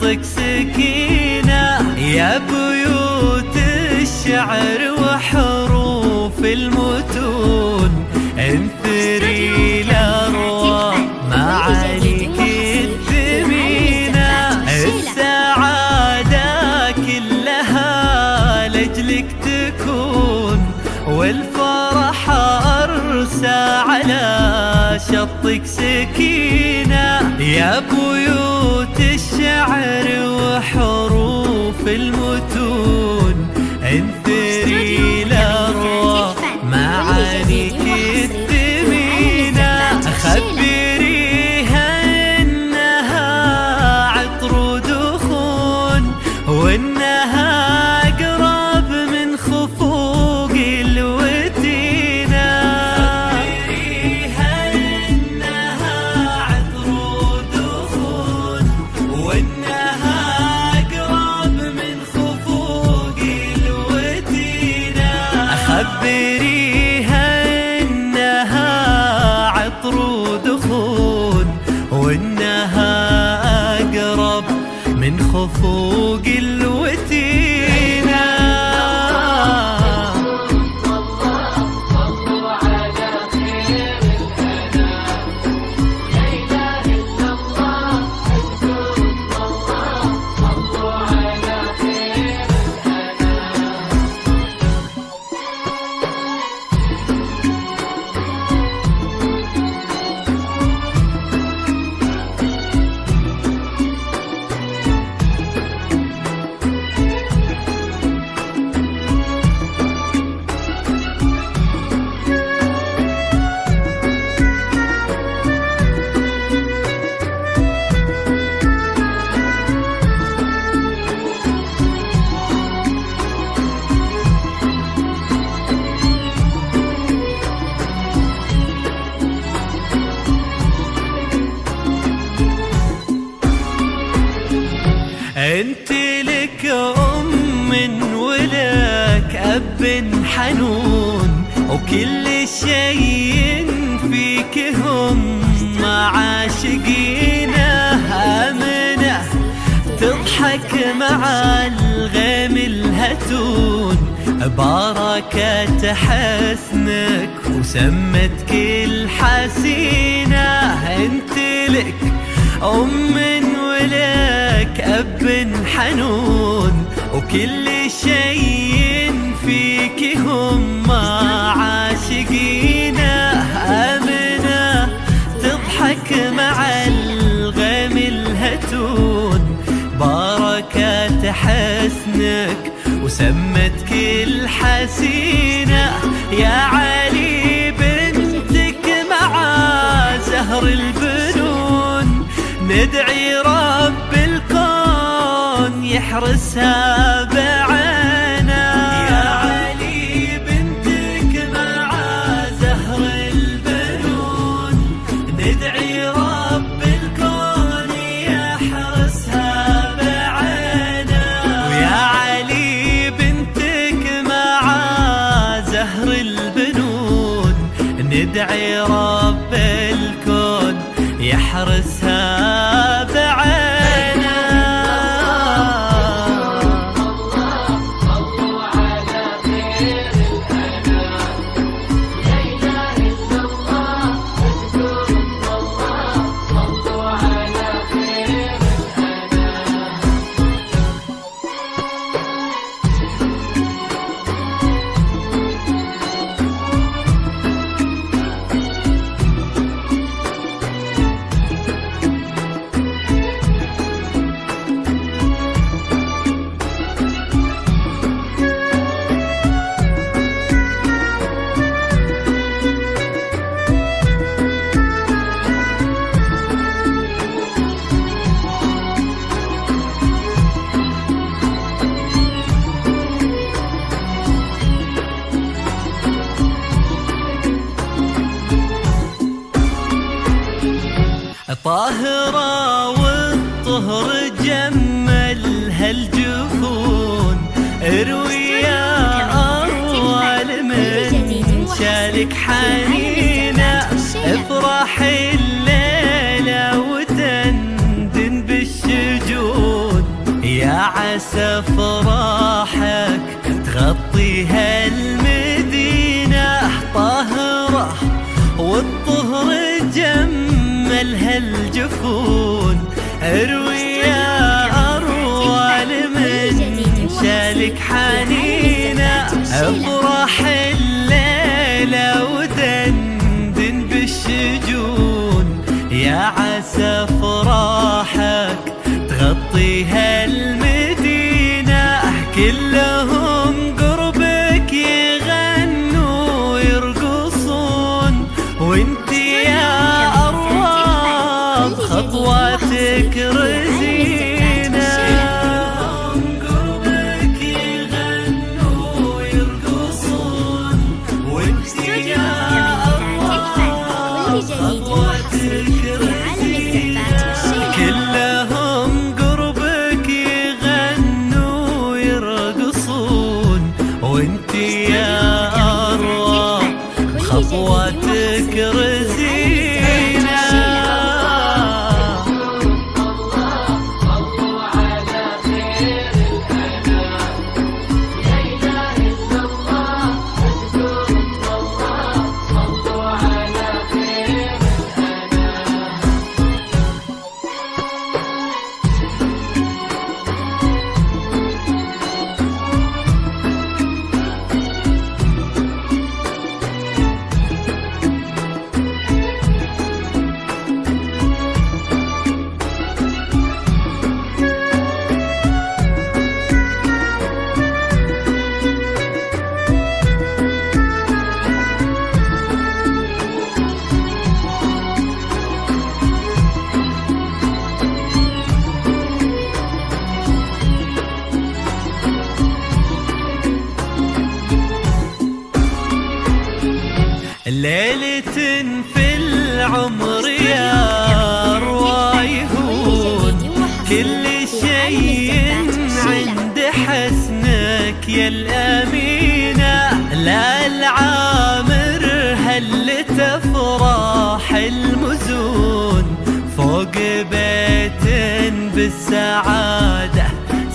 شطك سكينة يا بيوت الشعر وحروف المتون، انثري الأرواح معاليك الثمينة، السعادة كلها لأجلك تكون، والفرح أرسى على شطك سكينة يا بيوت الشعر وحروف المتون، انثري الأرواح معانيك الثمينة، خبريها إنها عطر ودخون، وإنها أقرب من خفوق الوتينة، خبريها إنها عطر ودخون، وإنها أقرب من خفوق الوتينة، خبريها إنها عطر ودخون، وإنها أقرب من خفوق الوتينة. انت لك ولك اب حنون، وكل شيء فيك هم عاشقينه، امنه تضحك مع الغيم الهتون، بركة حسنك وسمتك الحسينة، انت لك ولك اب حنون، وكل شيء فيك هم عاشقينه، امنه تضحك مع الغيم الهتون، بركة حسنك وسمتك الحسينة، يا علي بنتك مع زهر البنون، ندعي رب الكون يحرسها بعينه، يا علي بنتك مع زهر البنون، ندعي رب الكون يحرسها بعينه، ويا علي بنتك مع زهر البنون، ندعي رب الكون يحرسها بعينه. صلوا على خير الأنام، لا إله إلا الله، اذكروا الله، صلوا على خير الأنام. طاهرة والطهر جمل هالجفون، اروي يا أول من شالك حنينة، افرح الليلة وتندن بالشجون، عسى فرحك تغطي هالمدينة طاهرة، والطهر جمل هالجفون. اروي يا أروى لمن شالك حنينة، افرح الليلة ودندن بالشجون. يا عسى فرحك تغطي هالمدينة، كلهم قربك يغنوا ويرقصون. وانت يا أروى بخطواتك رزينة، قربك يغنوا ويرقصون. وانت يا أروى بخطواتك رزينة، كلهم قربك يغنوا ويرقصون. وانت يا أروى بخطواتك رزينة. ليلة في العمر يا أروى يهون، كل شيء عند حسنك يا الأمينة. لا العامر هل تفرح المزون، فوق بيت بالسعادة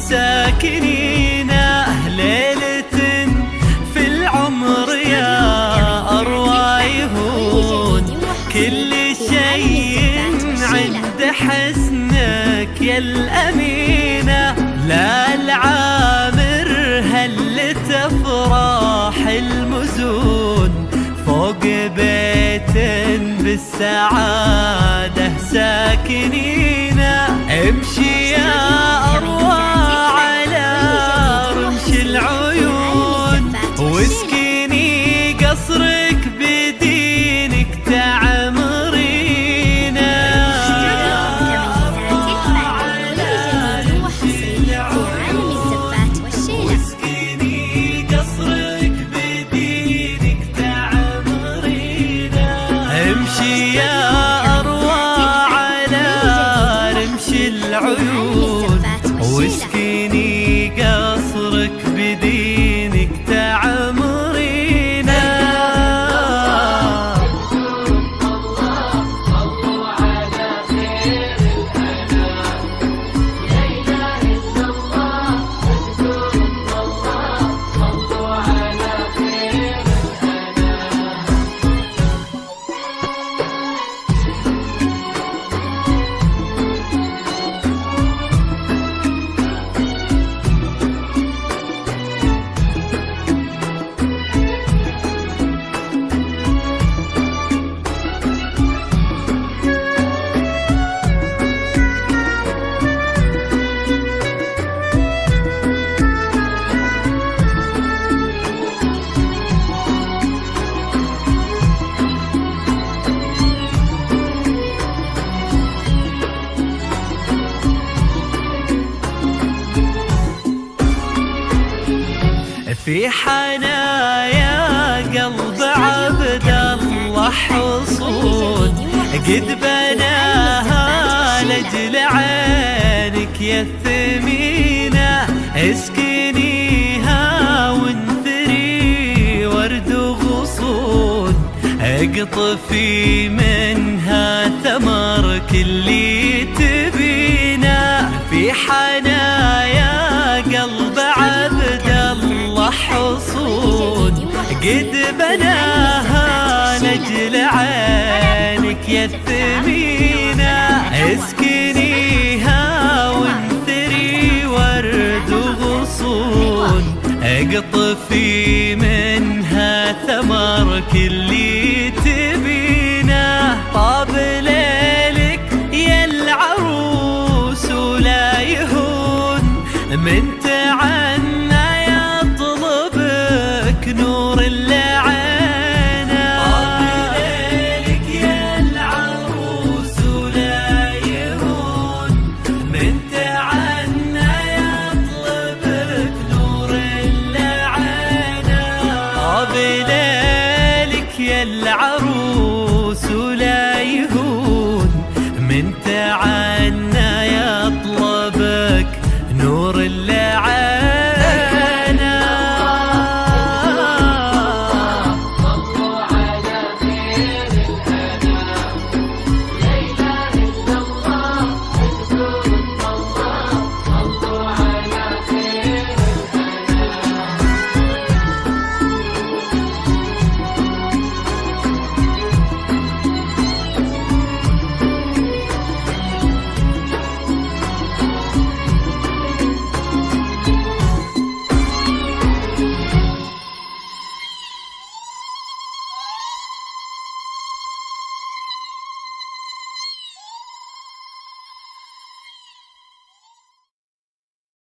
ساكنين. ليلة في العمر يا أروى يهون، كل شيء عند حسنك يا الأمينة. لا العامر هل تفرح المزون، فوق بيت بالسعادة ساكنين. امشي يا أروى على رمش العيون، واسكني قصرك بدينك تعمرينا. واسكني قصرك بدينك تعمرينا. امشي يا أروى على رمش العيون، واسكني قصرك بدينك تعمرينا. في حنايا قلب عبد الله حصون، قد بناها لجل عينك يا الثمينة. اسكنيها وانثري ورد غصون، اقطفي منها ثمرك اللي تبينه. في حنايا قد بناها نجل عينك يا الثمينة، اسكنيها وانثري ورد وغصون، اقطفي منها ثمر كل